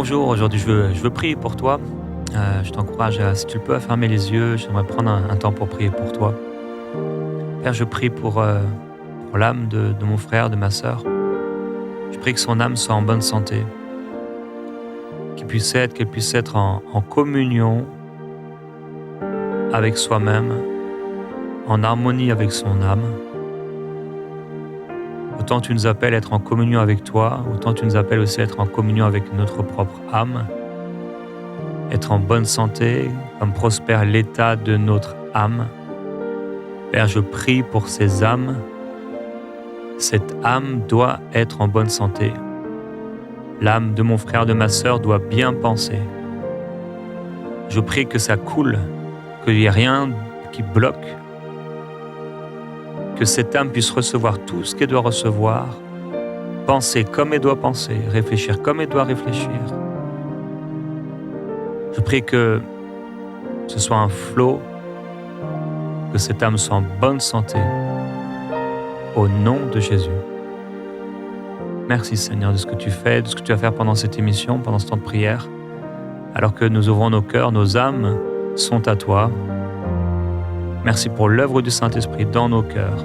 bonjour, aujourd'hui je veux prier pour toi. Je t'encourage si tu le peux, à fermer les yeux. J'aimerais prendre un temps pour prier pour toi. Père, je prie pour l'âme de mon frère, de ma sœur. Je prie que son âme soit en bonne santé, qu'elle puisse être en communion avec soi-même, en harmonie avec son âme. Autant tu nous appelles à être en communion avec toi, autant tu nous appelles aussi à être en communion avec notre propre âme, être en bonne santé, comme prospère l'état de notre âme. Père, je prie pour ces âmes. Cette âme doit être en bonne santé. L'âme de mon frère, de ma sœur doit bien penser. Je prie que ça coule, qu'il n'y ait rien qui bloque, que cette âme puisse recevoir tout ce qu'elle doit recevoir, penser comme elle doit penser, réfléchir comme elle doit réfléchir. Je prie que ce soit un flot, que cette âme soit en bonne santé, au nom de Jésus. Merci Seigneur de ce que tu fais, de ce que tu vas faire pendant cette émission, pendant ce temps de prière. Alors que nous ouvrons nos cœurs, nos âmes sont à toi. Merci pour l'œuvre du Saint-Esprit dans nos cœurs.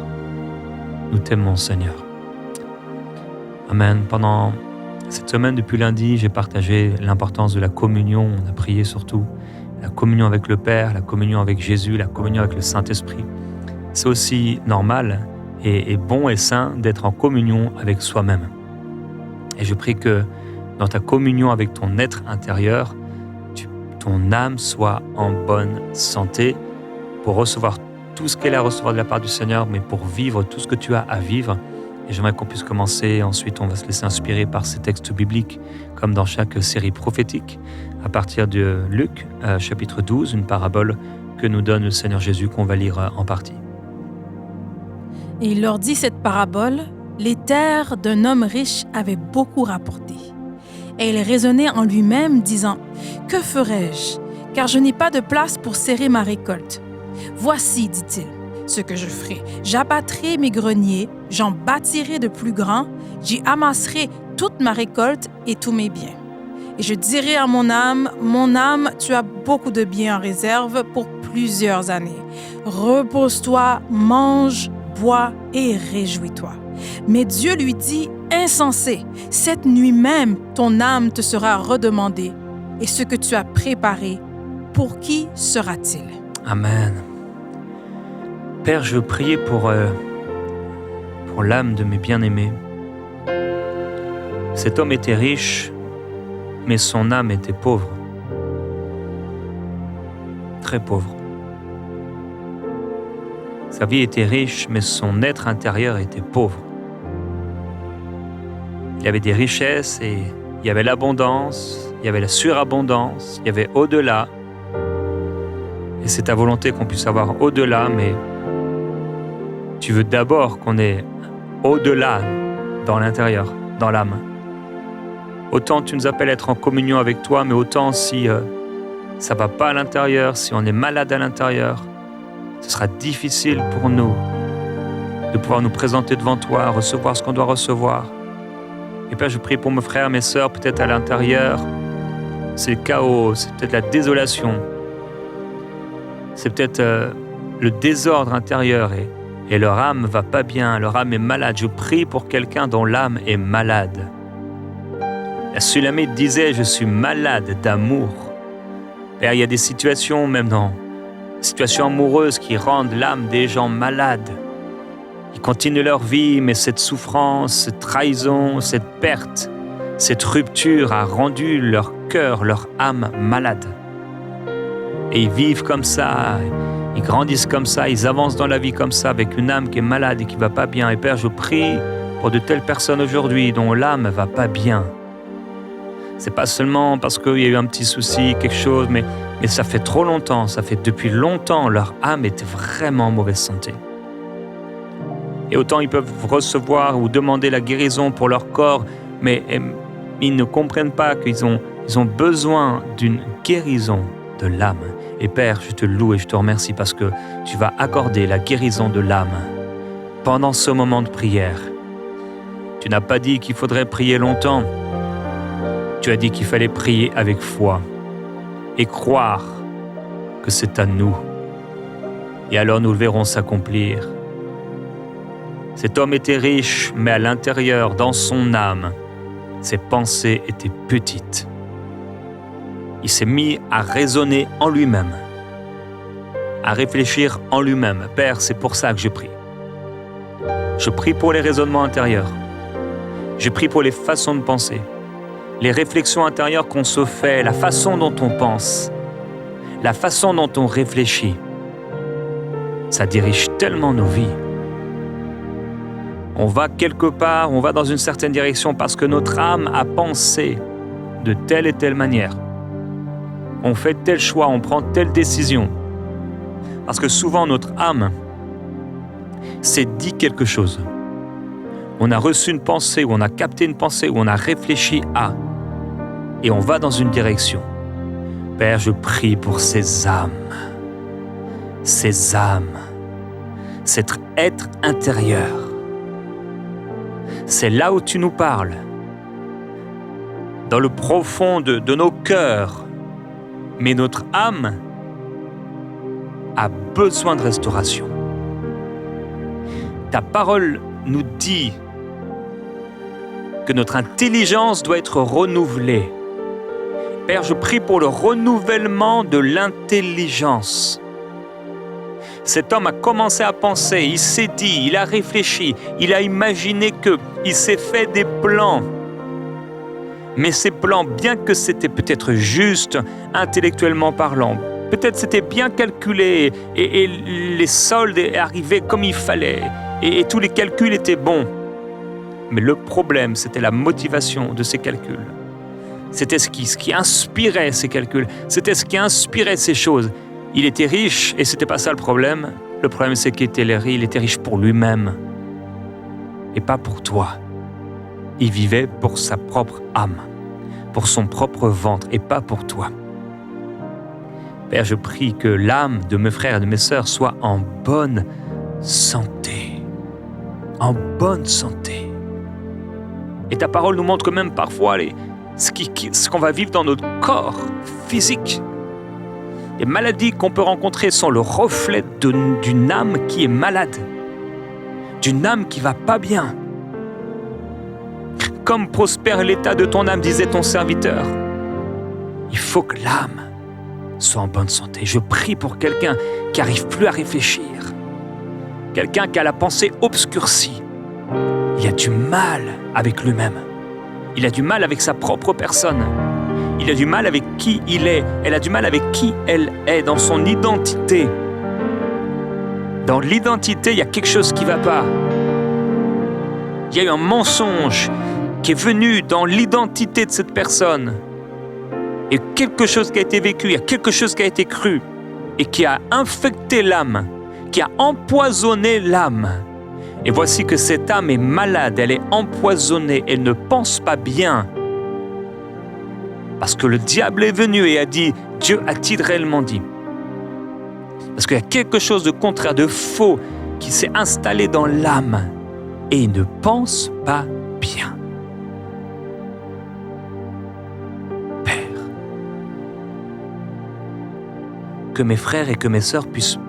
Nous t'aimons Seigneur. Amen. Pendant cette semaine, depuis lundi, j'ai partagé l'importance de la communion. On a prié surtout la communion avec le Père, la communion avec Jésus, la communion avec le Saint-Esprit. C'est aussi normal et bon et sain d'être en communion avec soi-même. Et je prie que dans ta communion avec ton être intérieur, ton âme soit en bonne santé pour recevoir tout ce qu'elle a à recevoir de la part du Seigneur, mais pour vivre tout ce que tu as à vivre. Et j'aimerais qu'on puisse commencer. Ensuite, on va se laisser inspirer par ces textes bibliques, comme dans chaque série prophétique, à partir de Luc, chapitre 12, une parabole que nous donne le Seigneur Jésus, qu'on va lire en partie. Et il leur dit cette parabole: les terres d'un homme riche avaient beaucoup rapporté. Et il raisonnait en lui-même, disant: que ferai-je, car je n'ai pas de place pour serrer ma récolte. Voici, dit-il, ce que je ferai. J'abattrai mes greniers, j'en bâtirai de plus grands, j'y amasserai toute ma récolte et tous mes biens. Et je dirai à mon âme, tu as beaucoup de biens en réserve pour plusieurs années. Repose-toi, mange, bois et réjouis-toi. Mais Dieu lui dit: insensé, cette nuit même, ton âme te sera redemandée. Et ce que tu as préparé, pour qui sera-t-il? Amen. Père, je veux prier pour l'âme de mes bien-aimés. Cet homme était riche, mais son âme était pauvre. Très pauvre. Sa vie était riche, mais son être intérieur était pauvre. Il y avait des richesses et il y avait l'abondance, il y avait la surabondance, il y avait au-delà. Et c'est ta volonté qu'on puisse avoir au-delà, mais tu veux d'abord qu'on ait au-delà dans l'intérieur, dans l'âme. Autant tu nous appelles à être en communion avec toi, mais autant si ça ne va pas à l'intérieur, si on est malade à l'intérieur, ce sera difficile pour nous de pouvoir nous présenter devant toi, recevoir ce qu'on doit recevoir. Et Père, je prie pour mes frères, mes sœurs, peut-être à l'intérieur, c'est le chaos, c'est peut-être la désolation, c'est peut-être le désordre intérieur et leur âme va pas bien, leur âme est malade. Je prie pour quelqu'un dont l'âme est malade. La Sulamite disait: je suis malade d'amour. Père, il y a des situations, même dans situations amoureuses, qui rendent l'âme des gens malades. Ils continuent leur vie, mais cette souffrance, cette trahison, cette perte, cette rupture a rendu leur cœur, leur âme malade. Et ils vivent comme ça, ils grandissent comme ça, ils avancent dans la vie comme ça, avec une âme qui est malade et qui ne va pas bien. Et Père, je prie pour de telles personnes aujourd'hui dont l'âme ne va pas bien. C'est pas seulement parce qu'il y a eu un petit souci, quelque chose, mais ça fait trop longtemps, ça fait depuis longtemps, leur âme était vraiment en mauvaise santé. Et autant ils peuvent recevoir ou demander la guérison pour leur corps, mais ils ne comprennent pas qu'ils ont besoin d'une guérison de l'âme. Et Père, je te loue et je te remercie parce que tu vas accorder la guérison de l'âme pendant ce moment de prière. Tu n'as pas dit qu'il faudrait prier longtemps. Tu as dit qu'il fallait prier avec foi et croire que c'est à nous. Et alors nous le verrons s'accomplir. Cet homme était riche, mais à l'intérieur, dans son âme, ses pensées étaient petites. Il s'est mis à raisonner en lui-même, à réfléchir en lui-même. Père, c'est pour ça que je prie. Je prie pour les raisonnements intérieurs. Je prie pour les façons de penser, les réflexions intérieures qu'on se fait, la façon dont on pense, la façon dont on réfléchit. Ça dirige tellement nos vies. On va quelque part, on va dans une certaine direction parce que notre âme a pensé de telle et telle manière. On fait tel choix, on prend telle décision. Parce que souvent notre âme s'est dit quelque chose. On a reçu une pensée, ou on a capté une pensée, ou on a réfléchi à. Et on va dans une direction. Père, je prie pour ces âmes, cet être intérieur. C'est là où tu nous parles, dans le profond de nos cœurs. Mais notre âme a besoin de restauration. Ta parole nous dit que notre intelligence doit être renouvelée. Père, je prie pour le renouvellement de l'intelligence. Cet homme a commencé à penser, il s'est dit, il a réfléchi, il a imaginé il s'est fait des plans. Mais ces plans, bien que c'était peut-être juste, intellectuellement parlant, peut-être c'était bien calculé et les soldes arrivaient comme il fallait et tous les calculs étaient bons. Mais le problème, c'était la motivation de ces calculs. C'était ce qui inspirait ces calculs, c'était ce qui inspirait ces choses. Il était riche et c'était pas ça le problème. Le problème, c'est qu'il était riche pour lui-même et pas pour toi. Il vivait pour sa propre âme, pour son propre ventre et pas pour toi. Père, je prie que l'âme de mes frères et de mes sœurs soit en bonne santé. En bonne santé. Et ta parole nous montre que même parfois ce qu'on va vivre dans notre corps physique. Les maladies qu'on peut rencontrer sont le reflet d'une âme qui est malade, d'une âme qui va pas bien. Comme prospère l'état de ton âme, disait ton serviteur. Il faut que l'âme soit en bonne santé. Je prie pour quelqu'un qui n'arrive plus à réfléchir, quelqu'un qui a la pensée obscurcie. Il a du mal avec lui-même. Il a du mal avec sa propre personne. Il a du mal avec qui il est. Elle a du mal avec qui elle est, dans son identité. Dans l'identité, il y a quelque chose qui ne va pas. Il y a eu un mensonge qui est venu dans l'identité de cette personne. Et quelque chose qui a été vécu, il y a quelque chose qui a été cru et qui a infecté l'âme, qui a empoisonné l'âme. Et voici que cette âme est malade, elle est empoisonnée, elle ne pense pas bien. Parce que le diable est venu et a dit, Dieu a-t-il réellement dit? Parce qu'il y a quelque chose de contraire, de faux, qui s'est installé dans l'âme et il ne pense pas bien. Père, que mes frères et que mes sœurs puissent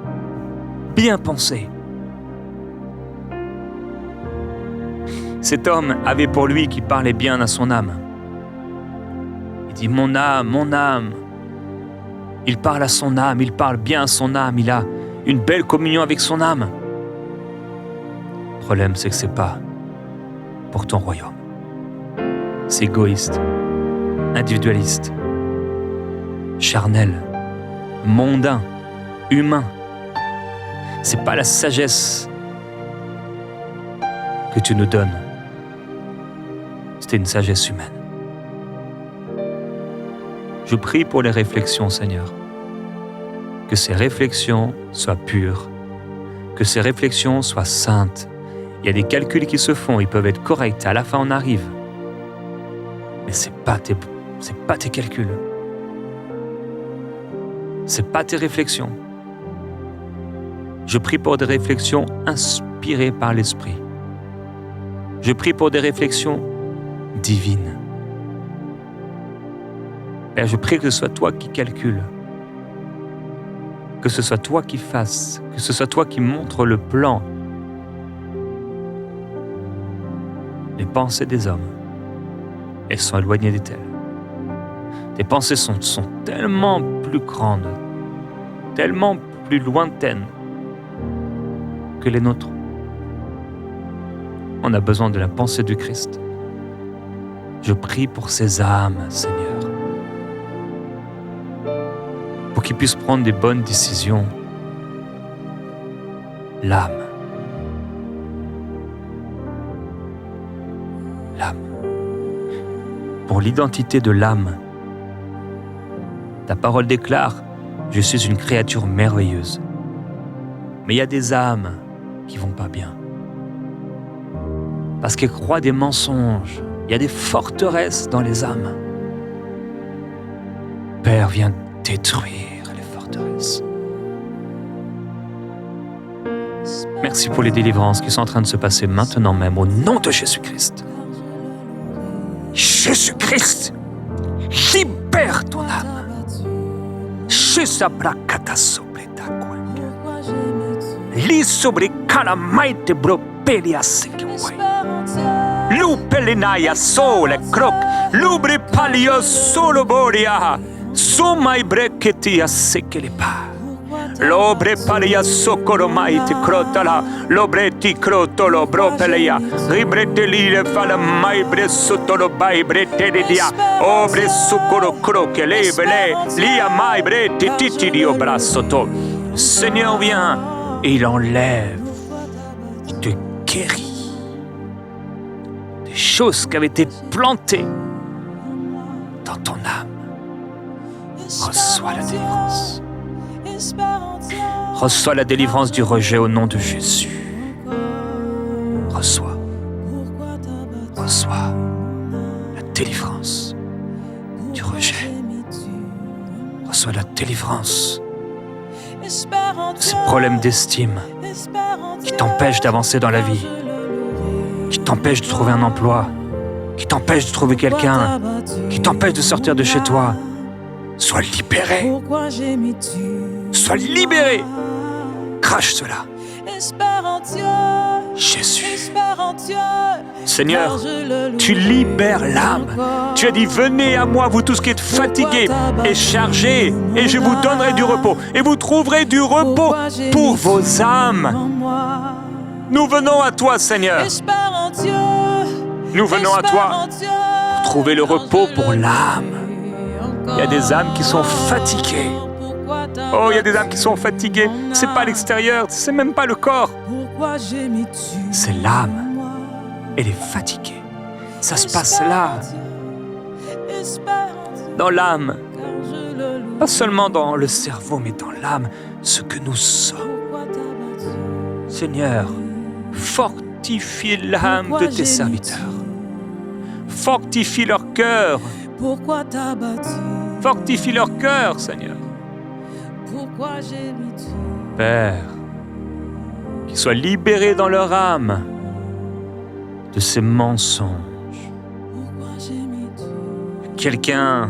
bien penser. Cet homme avait pour lui qui parlait bien à son âme. Il dit « mon âme, mon âme ». Il parle à son âme, il parle bien à son âme, il a une belle communion avec son âme. Le problème, c'est que ce n'est pas pour ton royaume. C'est égoïste, individualiste, charnel, mondain, humain. Ce n'est pas la sagesse que tu nous donnes. C'était une sagesse humaine. Je prie pour les réflexions, Seigneur. Que ces réflexions soient pures, que ces réflexions soient saintes. Il y a des calculs qui se font, ils peuvent être corrects, à la fin on arrive. Mais ce n'est pas tes calculs. Ce n'est pas tes réflexions. Je prie pour des réflexions inspirées par l'Esprit. Je prie pour des réflexions divines. Père, je prie que ce soit toi qui calcules, que ce soit toi qui fasses, que ce soit toi qui montre le plan. Les pensées des hommes, elles sont éloignées des telles. Tes pensées sont tellement plus grandes, tellement plus lointaines que les nôtres. On a besoin de la pensée du Christ. Je prie pour ces âmes, Seigneur, pour qu'ils puissent prendre des bonnes décisions. L'âme. L'âme. Pour l'identité de l'âme, ta parole déclare « Je suis une créature merveilleuse ». Mais il y a des âmes qui vont pas bien. Parce qu'elles croient des mensonges. Il y a des forteresses dans les âmes. Père, viens détruire les forteresses. Merci pour les délivrances qui sont en train de se passer maintenant même, au nom de Jésus-Christ. Jésus-Christ, libère ton âme. Li sobre calamaite bropelia sekiwai. Lupelinaya sole croc, lubre palio solo boria. Sumai breketia sekelipa. Lobre palia socorro maite crotala, lobre ti crotolo bropelia. Ribrete lile fala mai bre sotolo bai brete dia. Obre socorro croque levele, lia mai brete titidio brassoto. Seigneur vient et il enlève, il te guérit des choses qui avaient été plantées dans ton âme. Reçois la délivrance. Reçois la délivrance du rejet au nom de Jésus. Reçois la délivrance du rejet. Reçois la délivrance de ces problèmes d'estime qui t'empêchent d'avancer dans la vie, qui t'empêchent de trouver un emploi, qui t'empêchent de trouver quelqu'un, qui t'empêchent de sortir de chez toi. Sois libéré. Sois libéré. Crache cela. Jésus. Seigneur, tu libères l'âme. Tu as dit, venez à moi, vous tous qui êtes fatigués et chargés, et je vous donnerai du repos. Et vous trouverez du repos pour vos âmes. Nous venons à toi, Seigneur. Nous venons à toi pour trouver le repos pour l'âme. Il y a des âmes qui sont fatiguées. Oh, il y a des âmes qui sont fatiguées. C'est pas l'extérieur, c'est même pas le corps. C'est l'âme. Elle est fatiguée. Ça se passe là. Dans l'âme. Pas seulement dans le cerveau, mais dans l'âme. Ce que nous sommes. Seigneur, fortifie l'âme de tes serviteurs. Fortifie leur cœur. Fortifie leur cœur, Seigneur. Père, qu'ils soient libérés dans leur âme de ces mensonges. Quelqu'un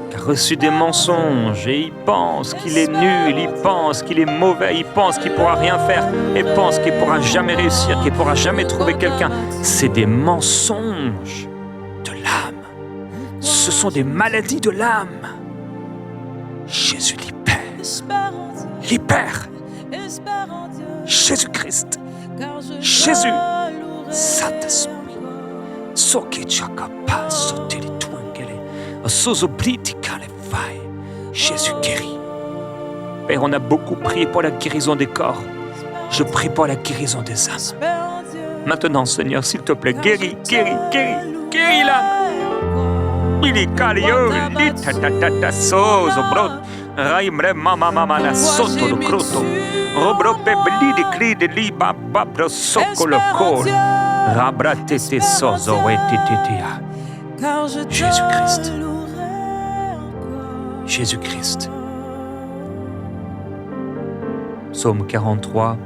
qui a reçu des mensonges et il pense qu'il est nul, il pense qu'il est mauvais, il pense qu'il ne pourra rien faire, il pense qu'il ne pourra jamais réussir, qu'il ne pourra jamais trouver quelqu'un. C'est des mensonges de l'âme. Ce sont des maladies de l'âme. Jésus libère. Libère. Jésus-Christ. Jésus. Saint-Esprit. Jésus guérit. Père, on a beaucoup prié pour la guérison des corps. Je prie pour la guérison des âmes. Maintenant, Seigneur, s'il te plaît, guéris l'âme. Milicario, litatata sozo brot, raimre mama la soto lo croto, robrope blidi cride liba babro socolo cor, rabratete sozo etititia. Jésus-Christ. Jésus-Christ. Psaume 43,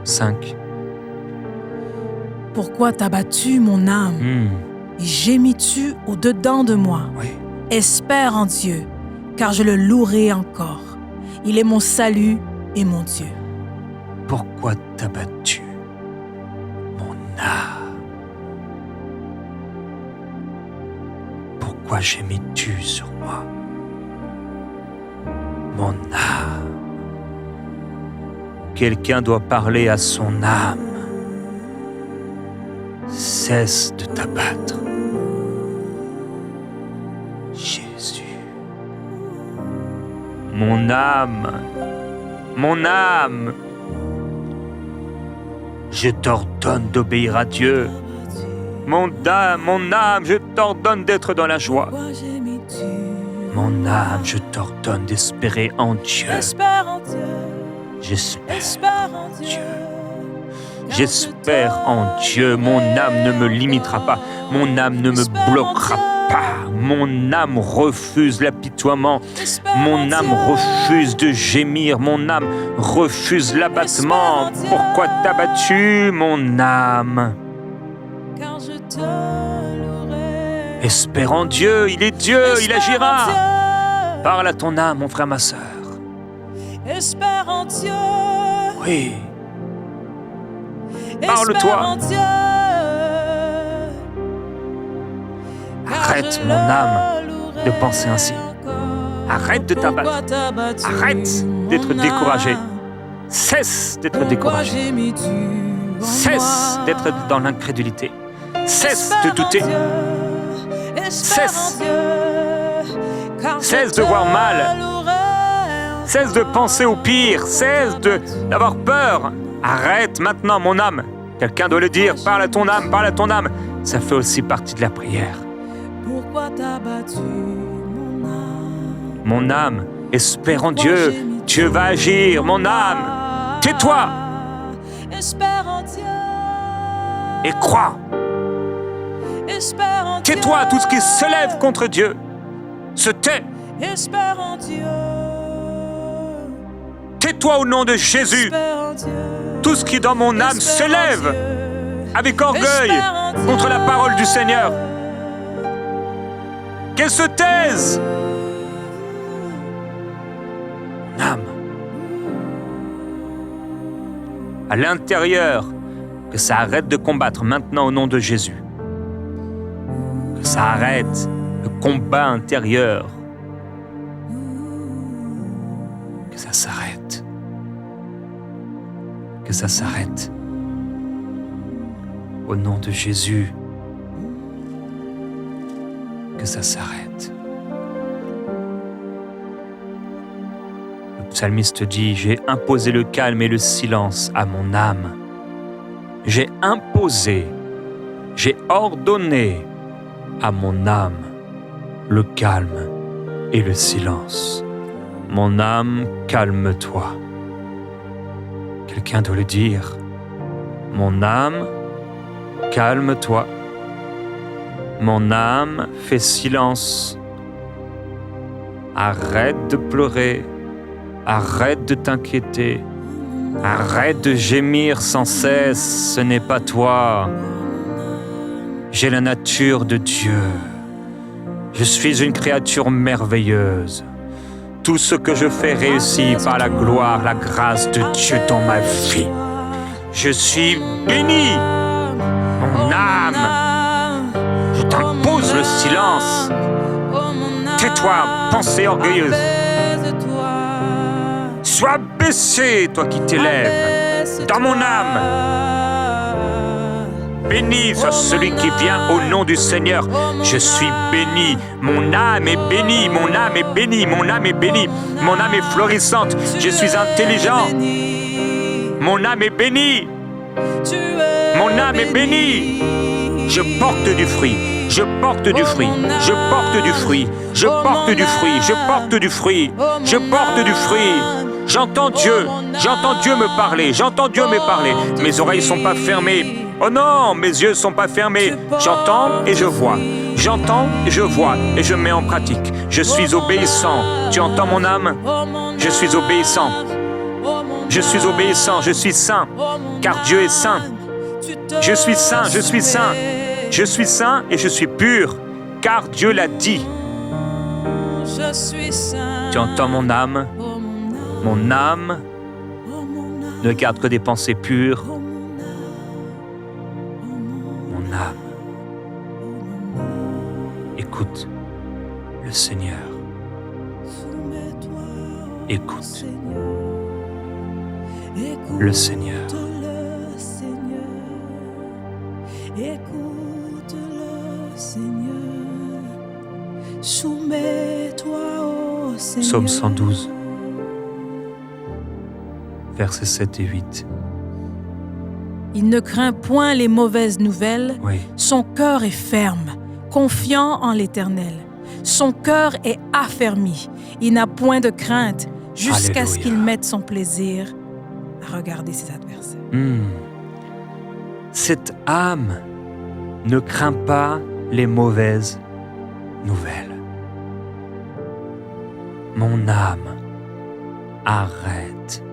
5. Pourquoi t'as battu mon âme? Gémis-tu au-dedans de moi? Oui. Espère en Dieu, car je le louerai encore. Il est mon salut et mon Dieu. Pourquoi t'as-tu, mon âme? Pourquoi gémis-tu sur moi, mon âme? Quelqu'un doit parler à son âme. Cesse de t'abattre. Jésus. Mon âme, je t'ordonne d'obéir à Dieu. Mon âme, je t'ordonne d'être dans la joie. Mon âme, je t'ordonne d'espérer en Dieu. J'espère en Dieu. J'espère en Dieu. Mon âme ne me limitera pas. Mon âme ne me bloquera pas. Mon âme refuse l'apitoiement. Mon âme refuse de gémir. Mon âme refuse l'abattement. Pourquoi t'as-tu, mon âme? Espère en Dieu. Il est Dieu. Il agira. Parle à ton âme, mon frère, ma sœur. Espère en Dieu. Oui. Parle-toi. Arrête, mon âme, de penser ainsi. Arrête de t'abattre. Arrête d'être découragé. Cesse d'être découragé. Cesse d'être dans l'incrédulité. Cesse de douter. Cesse. Cesse de voir mal. Cesse de penser au pire. Cesse d'avoir peur. Arrête maintenant, mon âme. Quelqu'un doit le dire. Parle à ton âme, parle à ton âme. Ça fait aussi partie de la prière. Pourquoi t'as battu mon âme? Mon âme, espère en Dieu. Dieu va agir, mon âme. Tais-toi. Espère en Dieu. Et crois. Espère en Dieu. Tais-toi, tout ce qui se lève contre Dieu se tait. Espère en Dieu. Tais-toi au nom de Jésus. Tout ce qui dans mon âme se lève avec orgueil contre la parole du Seigneur, qu'elle se taise. Mon âme, à l'intérieur, que ça arrête de combattre maintenant au nom de Jésus. Que ça arrête le combat intérieur. Que ça s'arrête. Que ça s'arrête. Au nom de Jésus. Que ça s'arrête. Le psalmiste dit « J'ai imposé le calme et le silence à mon âme. J'ai imposé, j'ai ordonné à mon âme le calme et le silence. Mon âme, calme-toi. » Quelqu'un doit le dire. Mon âme, calme-toi. Mon âme, fais silence. Arrête de pleurer. Arrête de t'inquiéter. Arrête de gémir sans cesse. Ce n'est pas toi. J'ai la nature de Dieu. Je suis une créature merveilleuse. Tout ce que je fais réussit par la gloire, la grâce de Dieu dans ma vie. Je suis béni. Mon âme, je t'impose le silence. Tais-toi, pensée orgueilleuse. Sois baissé, toi qui t'élèves, dans mon âme. Béni soit celui qui vient au nom du Seigneur. Je suis béni. Mon âme est bénie. Mon âme est bénie. Mon âme est bénie. Mon âme est florissante. Je suis intelligent. Mon âme est bénie. Mon âme est bénie. Je porte du fruit. Je porte du fruit. Je porte du fruit. Je porte du fruit. Je porte du fruit. Je porte du fruit. J'entends Dieu. J'entends Dieu me parler. J'entends Dieu me parler. Mes oreilles sont pas fermées. Oh non, mes yeux sont pas fermés. J'entends et je vois. J'entends et je vois et je mets en pratique. Je suis obéissant. Tu entends mon âme? Je suis obéissant. Je suis obéissant. Je suis saint. Car Dieu est saint. Je suis saint. Je suis saint. Je suis saint et je suis pur, car Dieu l'a dit. Je suis saint. Tu entends mon âme? Oh, Mon âme oh, mon âme, ne garde que des pensées pures. oh, mon âme, oh, mon Mon âme, écoute le Seigneur. Soumets-toi au Écoute Seigneur. Écoute le Seigneur. le Seigneur. Écoute le Seigneur. Soumets-toi au Seigneur. Psaume 112, versets 7 et 8. Il ne craint point les mauvaises nouvelles. Oui, Son cœur est ferme, confiant en l'Éternel. Son cœur est affermi. Il n'a point de crainte jusqu'à ce Alléluia. qu'il mette son plaisir à regarder ses adversaires. Cette âme ne craint pas les mauvaises nouvelles. Mon âme, arrête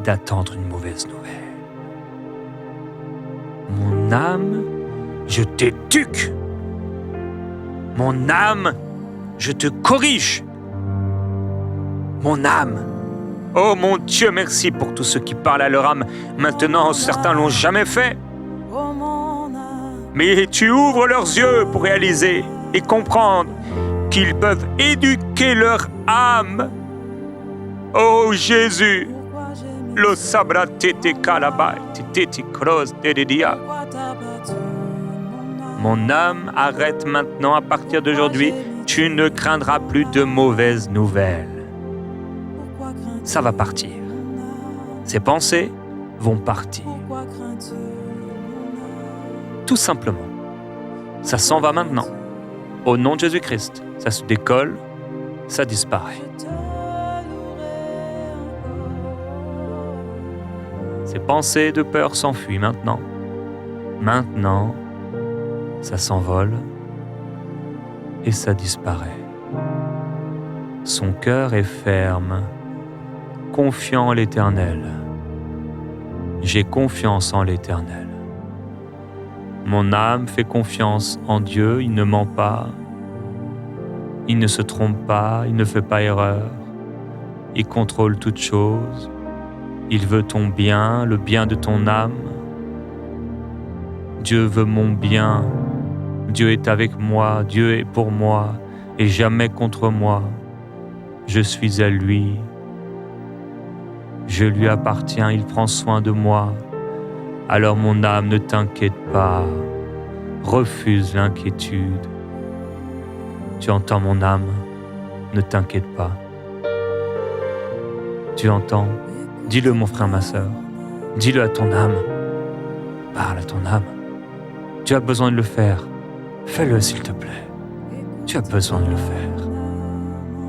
d'attendre une mauvaise nouvelle. Mon âme, je t'éduque. Mon âme, je te corrige. Mon âme, oh mon Dieu, merci pour tous ceux qui parlent à leur âme. Maintenant, certains l'ont jamais fait. Oh mon âme, Mais tu ouvres leurs yeux pour réaliser et comprendre qu'ils peuvent éduquer leur âme. Oh Jésus, pourquoi j'ai mis lo sabra tete kalabai, tete cross dedia. pourquoi t'as battu mon âme? Mon âme, arrête maintenant à partir d'aujourd'hui. Tu ne craindras plus de mauvaises nouvelles. Pourquoi crains-tu Ça va partir. mon âme? Ces pensées vont partir. Pourquoi crains-tu mon âme? Tout simplement. Ça s'en va maintenant. Au nom de Jésus-Christ, ça se décolle, ça disparaît. Je te louerai encore. Ces pensées de peur s'enfuient maintenant. Maintenant, ça s'envole et ça disparaît. Son cœur est ferme, confiant en l'Éternel. J'ai confiance en l'Éternel. Mon âme fait confiance en Dieu, il ne ment pas, il ne se trompe pas, il ne fait pas erreur, il contrôle toutes choses, il veut ton bien, le bien de ton âme. Dieu veut mon bien, Dieu est avec moi, Dieu est pour moi et jamais contre moi. Je suis à lui, je lui appartiens, il prend soin de moi. Alors mon âme, ne t'inquiète pas, refuse l'inquiétude. Tu entends mon âme, ne t'inquiète pas. Tu entends? Dis-le mon frère, ma sœur, dis-le à ton âme. Parle à ton âme. Tu as besoin de le faire, fais-le s'il te plaît. Tu as besoin de le faire.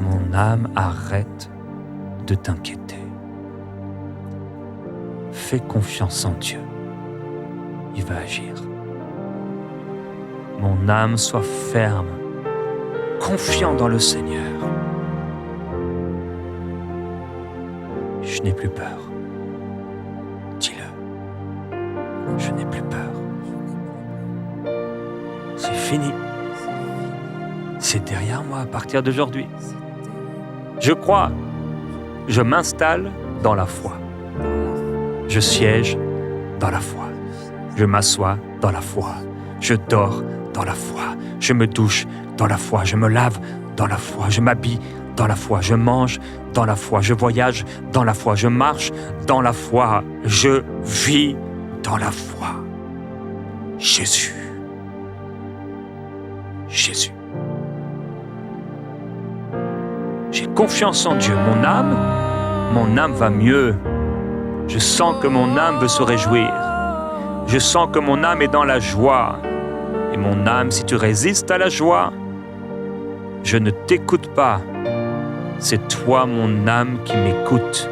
Mon âme, arrête de t'inquiéter. Fais confiance en Dieu. Il va agir. Mon âme, sois ferme, confiant dans le Seigneur. Je n'ai plus peur. Dis-le. Je n'ai plus peur. C'est fini. C'est derrière moi à partir d'aujourd'hui. Je crois. Je m'installe dans la foi. Je siège dans la foi. Je m'assois dans la foi. Je dors dans la foi. Je me douche dans la foi. Je me lave dans la foi. Je m'habille dans la foi. Je mange dans la foi. Je voyage dans la foi. Je marche dans la foi. Je vis dans la foi. Jésus. Jésus. J'ai confiance en Dieu. Mon âme va mieux. Je sens que mon âme veut se réjouir. Je sens que mon âme est dans la joie. Et mon âme, si tu résistes à la joie, je ne t'écoute pas. C'est toi, mon âme, qui m'écoute.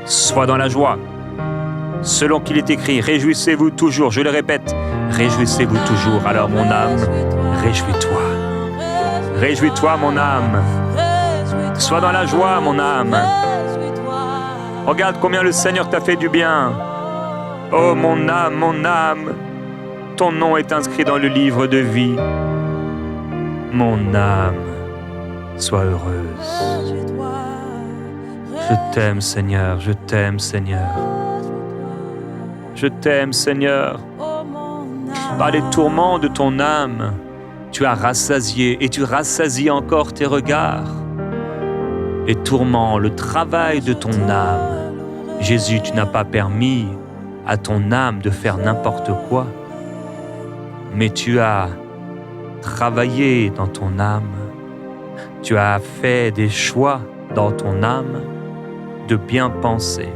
Sois dans la joie. Selon qu'il est écrit, réjouissez-vous toujours. Je le répète, réjouissez-vous toujours. Alors mon âme, réjouis-toi. Réjouis-toi, mon âme. Sois dans la joie, mon âme. Regarde combien le Seigneur t'a fait du bien. Oh, mon âme, ton nom est inscrit dans le livre de vie. Mon âme, sois heureuse. Je t'aime, Seigneur, je t'aime, Seigneur. Je t'aime, Seigneur. Par les tourments de ton âme, tu as rassasié et tu rassasies encore tes regards. Les tourments, le travail de ton âme. Jésus, tu n'as pas permis à ton âme de faire n'importe quoi, mais tu as travaillé dans ton âme. Tu as fait des choix dans ton âme de bien penser,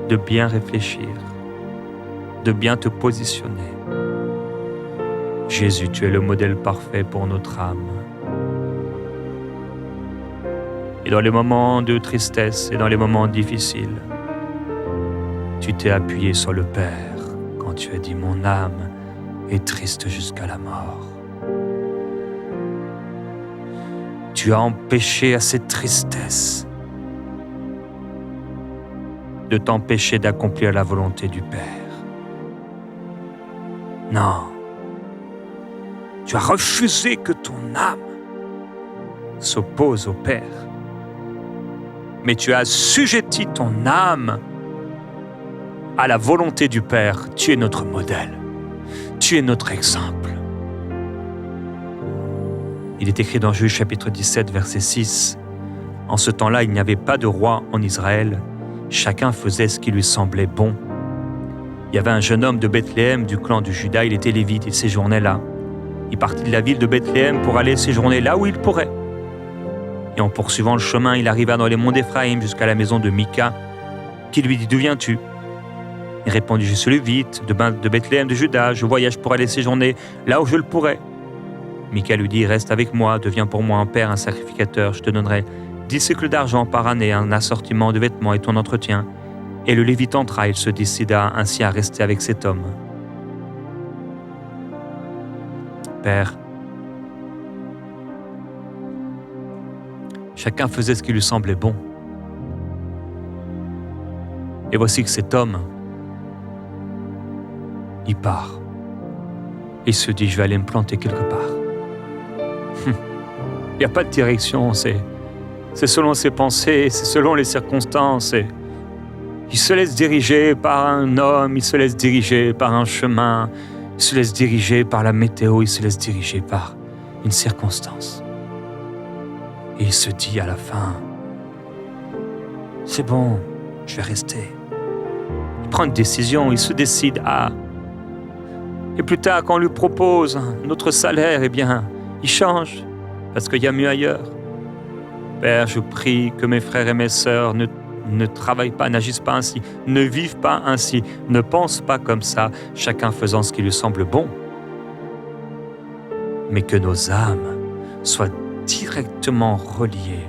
de bien réfléchir, de bien te positionner. Jésus, tu es le modèle parfait pour notre âme. Et dans les moments de tristesse et dans les moments difficiles, tu t'es appuyé sur le Père quand tu as dit « Mon âme est triste jusqu'à la mort ». Tu as empêché à cette tristesse de t'empêcher d'accomplir la volonté du Père. Non, tu as refusé que ton âme s'oppose au Père, mais tu as assujetti ton âme à la volonté du Père. Tu es notre modèle, tu es notre exemple. Il est écrit dans Juge chapitre 17, verset 6, « En ce temps-là, il n'y avait pas de roi en Israël. Chacun faisait ce qui lui semblait bon. Il y avait un jeune homme de Bethléem, du clan de Juda. Il était lévite, il séjournait là. Il partit de la ville de Bethléem pour aller séjourner là où il pourrait. Et en poursuivant le chemin, il arriva dans les monts d'Éphraïm jusqu'à la maison de Mika, qui lui dit « D'où viens-tu » Il répondit « Je suis lévite, de Bethléem de Juda. Je voyage pour aller séjourner là où je le pourrais. » Mika lui dit « Reste avec moi, deviens pour moi un père, un sacrificateur. Je te donnerai 10 cycles d'argent par année, un assortiment de vêtements et ton entretien. » Et le Lévite entra, il se décida ainsi à rester avec cet homme. Père, chacun faisait ce qui lui semblait bon. Et voici que cet homme, il part. Il se dit, je vais aller me planter quelque part. Il n'y a pas de direction, c'est selon ses pensées, c'est selon les circonstances. Il se laisse diriger par un homme, il se laisse diriger par un chemin, il se laisse diriger par la météo, il se laisse diriger par une circonstance. Et il se dit à la fin, c'est bon, je vais rester. Il prend une décision, il se décide à... Et plus tard, quand on lui propose notre salaire, eh bien, il change, parce qu'il y a mieux ailleurs. Père, je prie que mes frères et mes sœurs ne travaillent pas, n'agissent pas ainsi, ne vivent pas ainsi, ne pensent pas comme ça, chacun faisant ce qui lui semble bon. Mais que nos âmes soient directement reliées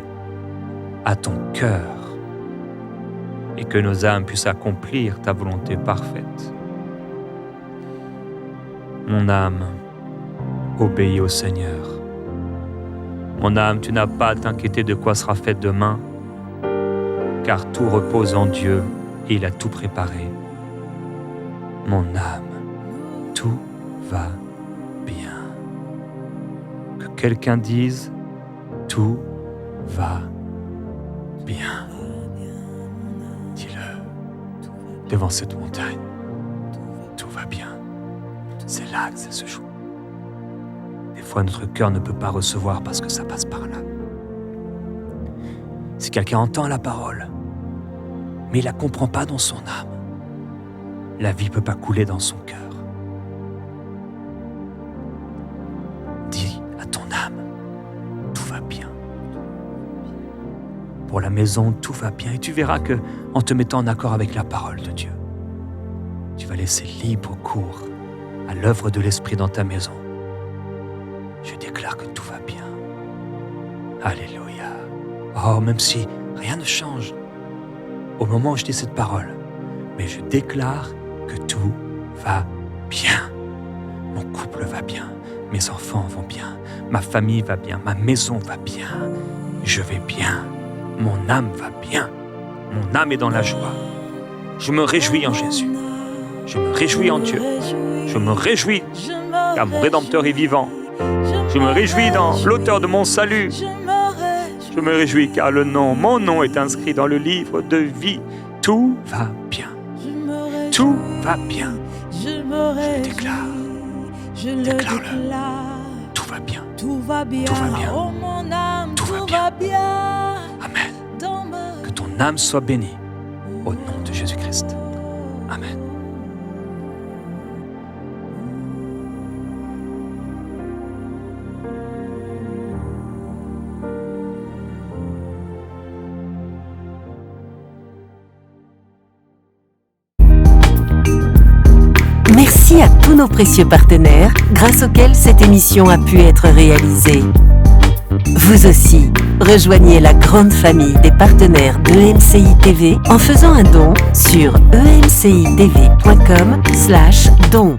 à ton cœur et que nos âmes puissent accomplir ta volonté parfaite. Mon âme, obéis au Seigneur. Mon âme, tu n'as pas à t'inquiéter de quoi sera fait demain, car tout repose en Dieu et il a tout préparé. Mon âme, tout va bien. Que quelqu'un dise, tout va bien. Dis-le devant cette montagne, tout va bien. C'est là que ça se joue. Des fois, notre cœur ne peut pas recevoir parce que ça passe par là. Si quelqu'un entend la parole, mais il ne la comprend pas dans son âme, la vie ne peut pas couler dans son cœur. Dis à ton âme, tout va bien. Pour la maison, tout va bien. Et tu verras que, en te mettant en accord avec la parole de Dieu, tu vas laisser libre cours à l'œuvre de l'Esprit dans ta maison. Je déclare que tout va bien. Alléluia. Oh, même si rien ne change au moment où je dis cette parole, mais je déclare que tout va bien. Mon couple va bien, mes enfants vont bien, ma famille va bien, ma maison va bien, je vais bien, mon âme va bien, mon âme est dans la joie. Je me réjouis en Jésus. Je me réjouis en Dieu. Je me réjouis car mon Rédempteur est vivant. Je me réjouis dans l'auteur de mon salut. Je me réjouis car mon nom est inscrit dans le livre de vie. Tout va bien. Tout va bien. Je le déclare. Déclare-le. Tout va bien. Tout va bien. Tout va bien. Tout va bien. Amen. Que ton âme soit bénie au nom de Jésus-Christ. Amen. Merci à tous nos précieux partenaires grâce auxquels cette émission a pu être réalisée. Vous aussi, rejoignez la grande famille des partenaires d'EMCI TV en faisant un don sur emcitv.com/don.